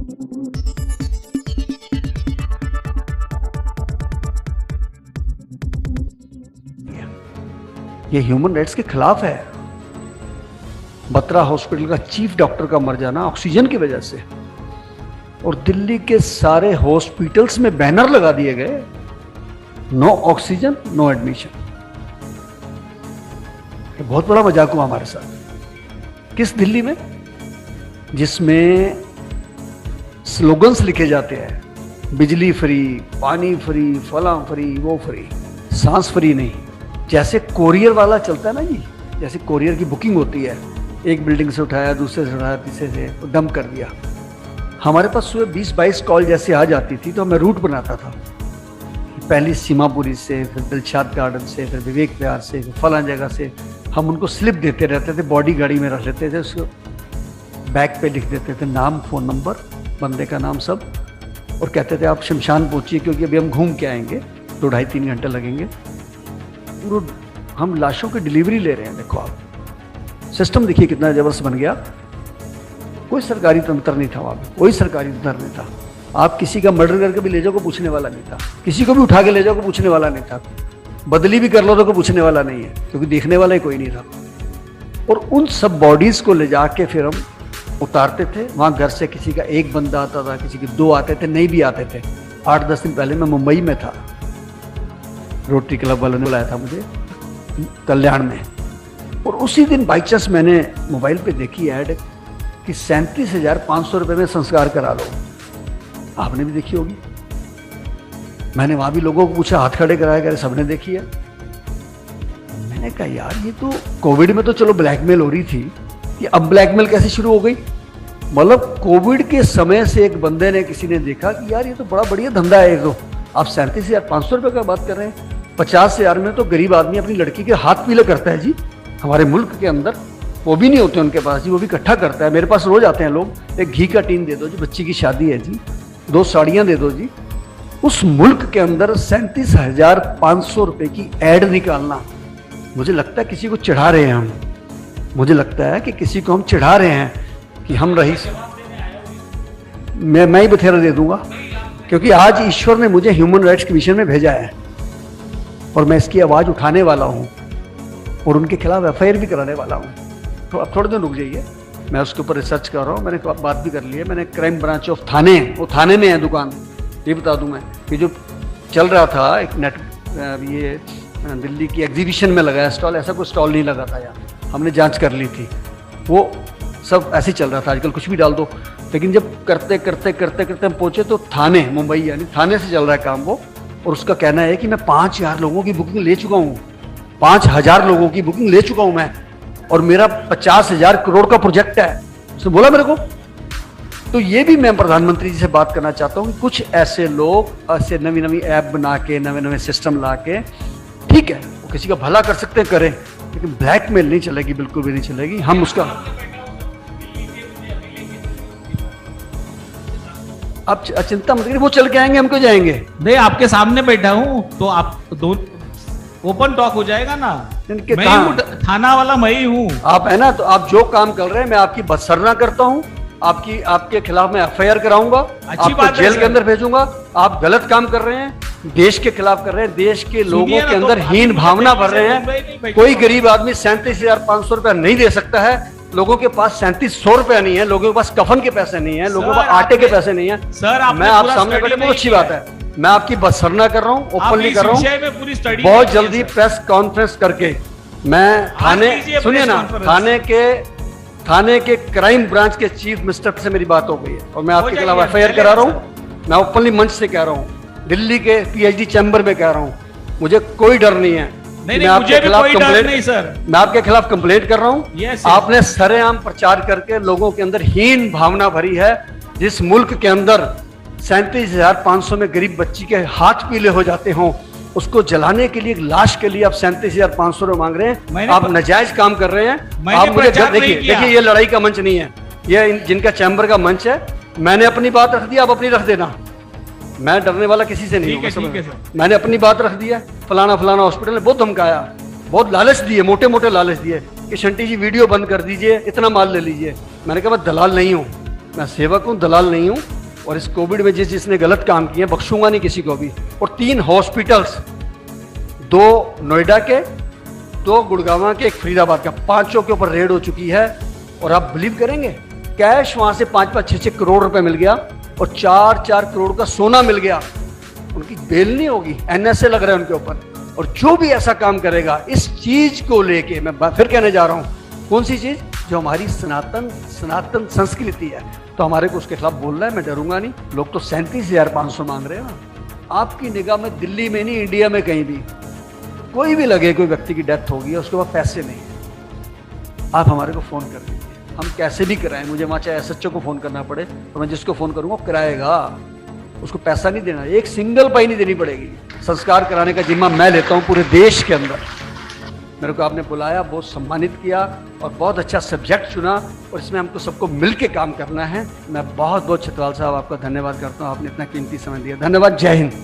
ये human rights के खिलाफ है। बत्रा हॉस्पिटल का चीफ डॉक्टर का मर जाना ऑक्सीजन की वजह से, और दिल्ली के सारे हॉस्पिटल्स में बैनर लगा दिए गए, नो ऑक्सीजन नो एडमिशन। बहुत बड़ा मजाक हुआ हमारे साथ। किस दिल्ली में जिसमें स्लोगन्स लिखे जाते हैं, बिजली फ्री, पानी फ्री, फला फ्री, वो फ्री, सांस फ्री नहीं। जैसे कोरियर वाला चलता है ना जी, जैसे कोरियर की बुकिंग होती है, एक बिल्डिंग से उठाया, दूसरे से उठाया, तीसरे से डंप कर दिया। हमारे पास सुबह 20-22 कॉल जैसे आ जाती थी तो हमें रूट बनाता था, पहली सीमापुरी से, फिर दिलशाद गार्डन से, फिर विवेक विहार से, फिर फलां जगह से। हम उनको स्लिप देते रहते थे, बॉडी गाड़ी में रख लेते थे, उसको बैग पे लिख देते थे नाम, फ़ोन नंबर, बंदे का नाम सब, और कहते थे आप शमशान पहुँचिए क्योंकि अभी हम घूम के आएंगे, 2-2.5-3 घंटे लगेंगे। हम लाशों की डिलीवरी ले रहे हैं। देखो आप सिस्टम देखिए कितना जबरदस्त बन गया। कोई सरकारी तंत्र नहीं था वहाँ पे, कोई सरकारी तंत्र नहीं था। आप किसी का मर्डर करके भी ले जाओ को पूछने वाला नहीं था, किसी को भी उठा के ले जाओ को पूछने वाला नहीं था, बदली भी कर लो तो कोई पूछने वाला नहीं है, क्योंकि देखने वाला ही कोई नहीं था। और उन सब बॉडीज को ले जाके फिर हम उतारते थे। वहाँ घर से किसी का एक बंदा आता था, किसी के 2 आते थे, नहीं भी आते थे। 8-10 दिन पहले मैं मुंबई में था, रोटरी क्लब वालों ने बुलाया था मुझे कल्याण में, और उसी दिन बाई चांस मैंने मोबाइल पे देखी ऐड कि 37,500 रुपये में संस्कार करा लो। आपने भी देखी होगी। मैंने वहाँ भी लोगों को पूछा, हाथ खड़े कराया गए, सबने देखी है। मैंने कहा यार ये तो कोविड में तो चलो ब्लैकमेल हो रही थी, कि अब ब्लैकमेल कैसे शुरू हो गई। मतलब कोविड के समय से एक बंदे ने, किसी ने देखा कि यार ये तो बड़ा बढ़िया धंधा है। तो आप 37,500 रुपये का बात कर रहे हैं। 50,000 में तो गरीब आदमी अपनी लड़की के हाथ पीले करता है जी। हमारे मुल्क के अंदर वो भी नहीं होते उनके पास जी, वो भी इकट्ठा करता है। मेरे पास रोज आते हैं लोग, एक घी का टीन दे दो जी, बच्ची की शादी है जी, 2 साड़ियाँ दे दो जी। उस मुल्क के अंदर 37,500 रुपये की ऐड निकालना, मुझे लगता है किसी को चिढ़ा रहे हैं हम। मुझे लगता है कि किसी को हम चिढ़ा रहे हैं कि हम रईस, मैं ही बथेरा दे दूंगा, क्योंकि आज ईश्वर ने मुझे ह्यूमन राइट्स कमीशन में भेजा है और मैं इसकी आवाज़ उठाने वाला हूँ और उनके खिलाफ एफआईआर भी कराने वाला हूँ। तो अब थोड़े दिन रुक जाइए, मैं उसके ऊपर रिसर्च कर रहा हूँ। मैंने बात भी कर ली है, मैंने क्राइम ब्रांच ऑफ थाने, वो थाने में है दुकान, ये बता दूँ मैं कि जो चल रहा था एक नेट, ये दिल्ली की एग्जीबिशन में लगाया स्टॉल, ऐसा कोई स्टॉल नहीं लगा था यार, हमने जांच कर ली थी। वो सब ऐसे ही चल रहा था, आजकल कुछ भी डाल दो। लेकिन जब करते करते करते करते हम पहुँचे तो थाने, मुंबई यानी थाने से चल रहा है काम वो, और उसका कहना है कि मैं 5,000 लोगों की बुकिंग ले चुका हूँ, 5,000 लोगों की बुकिंग ले चुका हूँ मैं, और मेरा 50,000 करोड़ का प्रोजेक्ट है, उसने बोला मेरे को। तो ये भी मैं प्रधानमंत्री जी से बात करना चाहता हूँ कि कुछ ऐसे लोग ऐसे नवी नवी ऐप बना के, नवे नवे सिस्टम ला के, ठीक है वो किसी का भला कर सकते हैं, करें, लेकिन ब्लैकमेल नहीं चलेगी, बिल्कुल भी नहीं चलेगी। हम उसका, आप चिंता मत करिए, वो चल के आएंगे, हम क्यों जाएंगे। नहीं, आपके सामने बैठा हूं तो आप दो ओपन टॉक हो जाएगा ना। मैं हूं थाना वाला, मैं ही हूं। आप है ना, तो आप जो काम कर रहे हैं मैं आपकी बदसरना करता हूं, आपके खिलाफ मैं एफआईआर कराऊंगा, आपको जेल के अंदर भेजूंगा। आप गलत काम कर रहे हैं, देश के खिलाफ कर रहे हैं, देश के लोगों के अंदर हीन भावना भर रहे हैं। कोई गरीब आदमी 37,500 रुपया नहीं दे सकता है। लोगों के पास 3700 रुपया नहीं है, लोगों के पास कफन के पैसे नहीं है, लोगों के पास आटे के पैसे नहीं है। सर, मैं आप सामने बैठे, बहुत अच्छी बात है, मैं आपकी बदसरना कर रहा हूँ, ओपनली कर रहा हूँ। बहुत जल्दी प्रेस कॉन्फ्रेंस करके मैं थाने, सुनिए ना, थाने के क्राइम ब्रांच के चीफ मिनिस्टर से मेरी बात हो गई है और मैं आपके खिलाफ एफआईआर करा रहा हूँ। मैं ओपनली मंच से कह रहा हूँ, दिल्ली के पीएचडी चैम्बर में कह रहा हूँ, मुझे कोई डर नहीं है। मैं आपके खिलाफ कंप्लेंट नहीं सर, मैं आपके खिलाफ कंप्लेंट कर रहा हूँ। आपने सरेआम प्रचार करके लोगों के अंदर हीन भावना भरी है। जिस मुल्क के अंदर 37,500 में गरीब बच्ची के हाथ पीले हो जाते हों, उसको जलाने के लिए, एक लाश के लिए आप 37,500 रुपये मांग रहे हैं। आप नाजायज काम कर रहे हैं। आप मुझे देखिए, ये लड़ाई का मंच नहीं है, ये जिनका चैम्बर का मंच है। मैंने अपनी बात रख दी, आप अपनी रख देना। मैं डरने वाला किसी से नहीं हूँ। मैंने अपनी बात रख दी है। फलाना फलाना हॉस्पिटल ने बहुत धमकाया, बहुत लालच दिए, मोटे मोटे लालच दिए कि शंटी जी वीडियो बंद कर दीजिए, इतना माल ले लीजिए। मैंने कहा मैं दलाल नहीं हूँ, मैं सेवक हूँ, दलाल नहीं हूँ। और इस कोविड में जिसने गलत काम किए बख्शूंगा नहीं किसी को भी। और 3 हॉस्पिटल्स, 2 नोएडा के, 2 गुड़गांव के, 1 फरीदाबाद का, 5 के ऊपर रेड हो चुकी है। और आप बिलीव करेंगे, कैश वहां से 5-5, 6-6 करोड़ रुपए मिल गया और 4-4 करोड़ का सोना मिल गया। उनकी बेल नहीं होगी, NSA लग रहा है उनके ऊपर। और जो भी ऐसा काम करेगा इस चीज को लेके, मैं फिर कहने जा रहा हूं, कौन सी चीज? जो हमारी सनातन संस्कृति है, तो हमारे को उसके खिलाफ बोलना है। मैं डरूंगा नहीं। लोग तो 37,500 मांग रहे हैं ना। आपकी निगाह में दिल्ली में नहीं, इंडिया में कहीं भी कोई भी लगे कोई व्यक्ति की डेथ होगी, उसके बाद पैसे नहीं, आप हमारे को फोन कर दीजिए, हम कैसे भी कराएं। मुझे वहां चाहे SHO को फोन करना पड़े तो मैं जिसको फोन करूंगा वो कराएगा। उसको पैसा नहीं देना, एक सिंगल पाई नहीं देनी पड़ेगी। संस्कार कराने का जिम्मा मैं लेता हूं पूरे देश के अंदर। मेरे को आपने बुलाया, बहुत सम्मानित किया और बहुत अच्छा सब्जेक्ट चुना, और इसमें हमको सबको मिलके काम करना है। मैं बहुत बहुत छतवाल साहब आपका धन्यवाद करता हूं, आपने इतना कीमती समय दिया। धन्यवाद। जय हिंद।